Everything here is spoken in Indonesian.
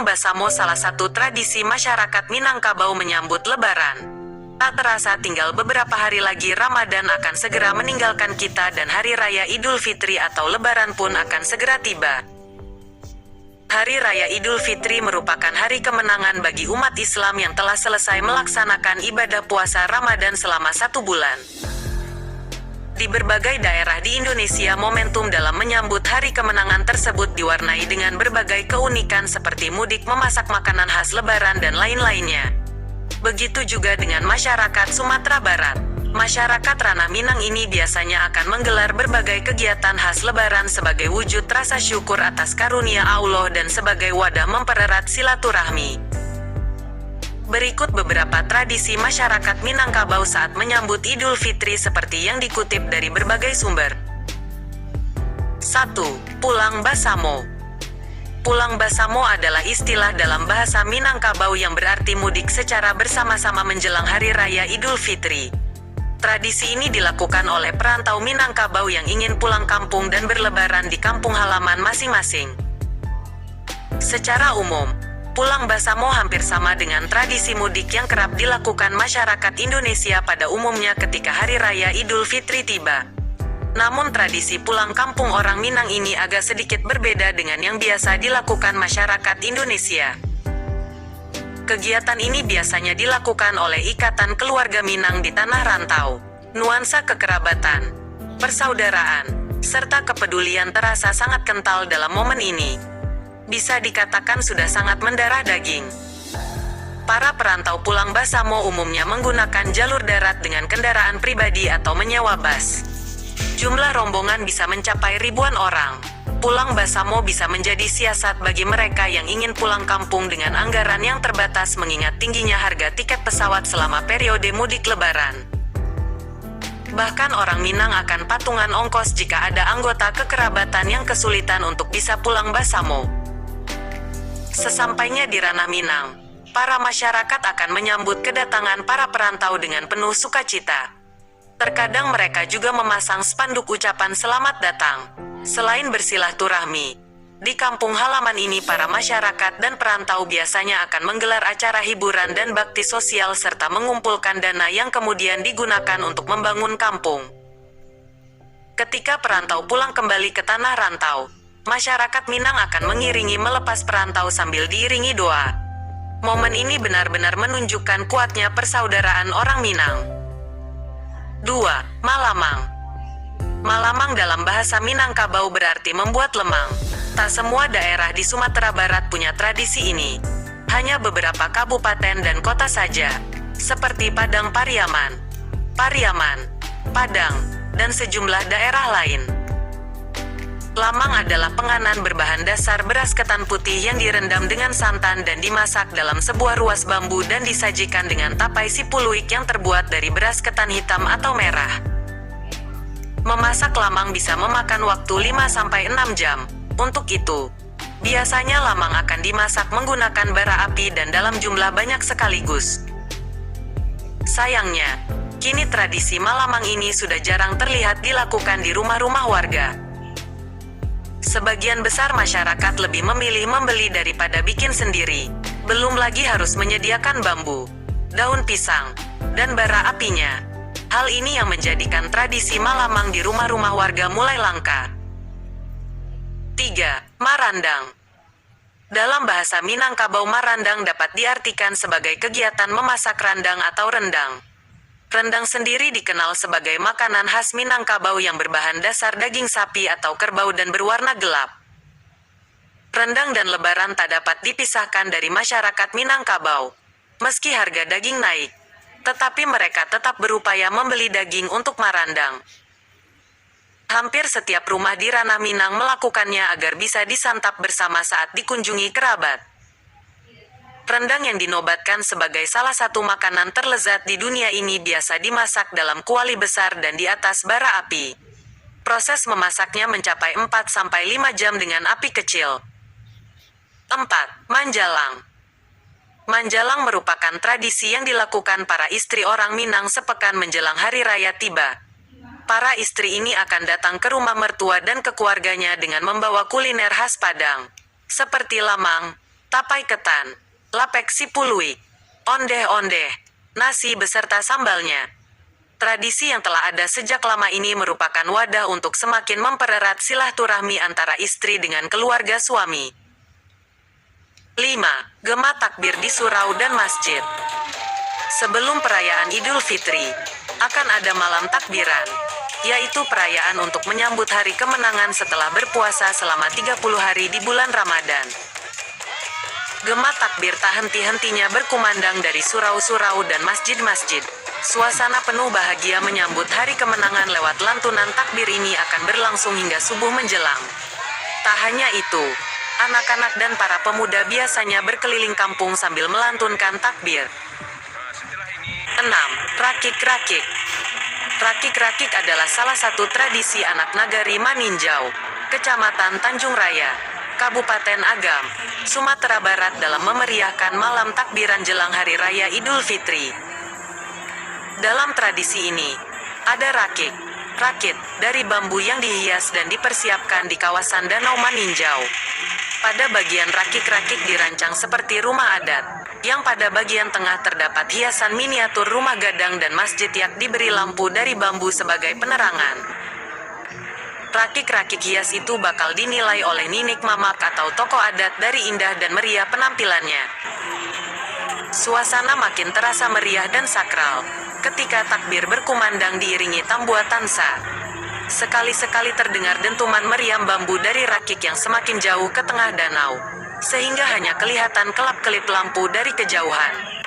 Pulang Basamo salah satu tradisi masyarakat Minangkabau menyambut Lebaran. Tak terasa tinggal beberapa hari lagi Ramadan akan segera meninggalkan kita dan Hari Raya Idul Fitri atau Lebaran pun akan segera tiba. Hari Raya Idul Fitri merupakan hari kemenangan bagi umat Islam yang telah selesai melaksanakan ibadah puasa Ramadan selama 1 bulan. Di berbagai daerah di Indonesia, momentum dalam menyambut hari kemenangan tersebut diwarnai dengan berbagai keunikan seperti mudik, memasak makanan khas Lebaran, dan lain-lainnya. Begitu juga dengan masyarakat Sumatera Barat. Masyarakat Ranah Minang ini biasanya akan menggelar berbagai kegiatan khas Lebaran sebagai wujud rasa syukur atas karunia Allah dan sebagai wadah mempererat silaturahmi. Berikut beberapa tradisi masyarakat Minangkabau saat menyambut Idul Fitri seperti yang dikutip dari berbagai sumber. 1. Pulang Basamo. Pulang Basamo adalah istilah dalam bahasa Minangkabau yang berarti mudik secara bersama-sama menjelang Hari Raya Idul Fitri. Tradisi ini dilakukan oleh perantau Minangkabau yang ingin pulang kampung dan berlebaran di kampung halaman masing-masing. Secara umum, pulang Basamo hampir sama dengan tradisi mudik yang kerap dilakukan masyarakat Indonesia pada umumnya ketika Hari Raya Idul Fitri tiba. Namun tradisi pulang kampung orang Minang ini agak sedikit berbeda dengan yang biasa dilakukan masyarakat Indonesia. Kegiatan ini biasanya dilakukan oleh ikatan keluarga Minang di tanah rantau. Nuansa kekerabatan, persaudaraan, serta kepedulian terasa sangat kental dalam momen ini. Bisa dikatakan sudah sangat mendarah daging. Para perantau pulang Basamo umumnya menggunakan jalur darat dengan kendaraan pribadi atau menyewa bus. Jumlah rombongan bisa mencapai ribuan orang. Pulang Basamo bisa menjadi siasat bagi mereka yang ingin pulang kampung dengan anggaran yang terbatas mengingat tingginya harga tiket pesawat selama periode mudik Lebaran. Bahkan orang Minang akan patungan ongkos jika ada anggota kekerabatan yang kesulitan untuk bisa pulang Basamo. Sesampainya di Ranah Minang, para masyarakat akan menyambut kedatangan para perantau dengan penuh sukacita. Terkadang mereka juga memasang spanduk ucapan selamat datang. Selain bersilaturahmi, di kampung halaman ini para masyarakat dan perantau biasanya akan menggelar acara hiburan dan bakti sosial serta mengumpulkan dana yang kemudian digunakan untuk membangun kampung. Ketika perantau pulang kembali ke tanah rantau, masyarakat Minang akan mengiringi melepas perantau sambil diiringi doa. Momen ini benar-benar menunjukkan kuatnya persaudaraan orang Minang. 2. Malamang. Malamang dalam bahasa Minangkabau berarti membuat lemang. Tak semua daerah di Sumatera Barat punya tradisi ini. Hanya beberapa kabupaten dan kota saja, seperti Padang Pariaman, Pariaman, Padang, dan sejumlah daerah lain. Lamang adalah penganan berbahan dasar beras ketan putih yang direndam dengan santan dan dimasak dalam sebuah ruas bambu dan disajikan dengan tapai sipuluik yang terbuat dari beras ketan hitam atau merah. Memasak lamang bisa memakan waktu 5-6 jam. Untuk itu, biasanya lamang akan dimasak menggunakan bara api dan dalam jumlah banyak sekaligus. Sayangnya, kini tradisi malamang ini sudah jarang terlihat dilakukan di rumah-rumah warga. Sebagian besar masyarakat lebih memilih membeli daripada bikin sendiri. Belum lagi harus menyediakan bambu, daun pisang, dan bara apinya. Hal ini yang menjadikan tradisi malamang di rumah-rumah warga mulai langka. 3. Marandang. Dalam bahasa Minangkabau, marandang dapat diartikan sebagai kegiatan memasak randang atau rendang. Rendang sendiri dikenal sebagai makanan khas Minangkabau yang berbahan dasar daging sapi atau kerbau dan berwarna gelap. Rendang dan Lebaran tak dapat dipisahkan dari masyarakat Minangkabau. Meski harga daging naik, tetapi mereka tetap berupaya membeli daging untuk marandang. Hampir setiap rumah di Ranah Minang melakukannya agar bisa disantap bersama saat dikunjungi kerabat. Rendang yang dinobatkan sebagai salah satu makanan terlezat di dunia ini biasa dimasak dalam kuali besar dan di atas bara api. Proses memasaknya mencapai 4-5 jam dengan api kecil. 4. Manjalang. Manjalang merupakan tradisi yang dilakukan para istri orang Minang sepekan menjelang Hari Raya tiba. Para istri ini akan datang ke rumah mertua dan ke keluarganya dengan membawa kuliner khas Padang, seperti lamang, tapai ketan, lapek sipului, ondeh-ondeh, nasi beserta sambalnya. Tradisi yang telah ada sejak lama ini merupakan wadah untuk semakin mempererat silaturahmi antara istri dengan keluarga suami. 5. Gema takbir di surau dan masjid. Sebelum perayaan Idul Fitri, akan ada malam takbiran, yaitu perayaan untuk menyambut hari kemenangan setelah berpuasa selama 30 hari di bulan Ramadan. Gema takbir tak henti-hentinya berkumandang dari surau-surau dan masjid-masjid. Suasana penuh bahagia menyambut hari kemenangan lewat lantunan takbir ini akan berlangsung hingga subuh menjelang. Tak hanya itu, anak-anak dan para pemuda biasanya berkeliling kampung sambil melantunkan takbir. 6. Rakik-rakik. Rakik-rakik adalah salah satu tradisi anak nagari Maninjau, Kecamatan Tanjung Raya, Kabupaten Agam, Sumatera Barat dalam memeriahkan malam takbiran jelang Hari Raya Idul Fitri. Dalam tradisi ini, ada rakik, rakit, dari bambu yang dihias dan dipersiapkan di kawasan Danau Maninjau. Pada bagian rakik-rakik dirancang seperti rumah adat, yang pada bagian tengah terdapat hiasan miniatur rumah gadang dan masjid yang diberi lampu dari bambu sebagai penerangan. Rakik-rakik hias itu bakal dinilai oleh ninik mamak atau tokoh adat dari indah dan meriah penampilannya. Suasana makin terasa meriah dan sakral ketika takbir berkumandang diiringi tambuatan sah. Sekali-sekali terdengar dentuman meriam bambu dari rakik yang semakin jauh ke tengah danau, sehingga hanya kelihatan kelap-kelip lampu dari kejauhan.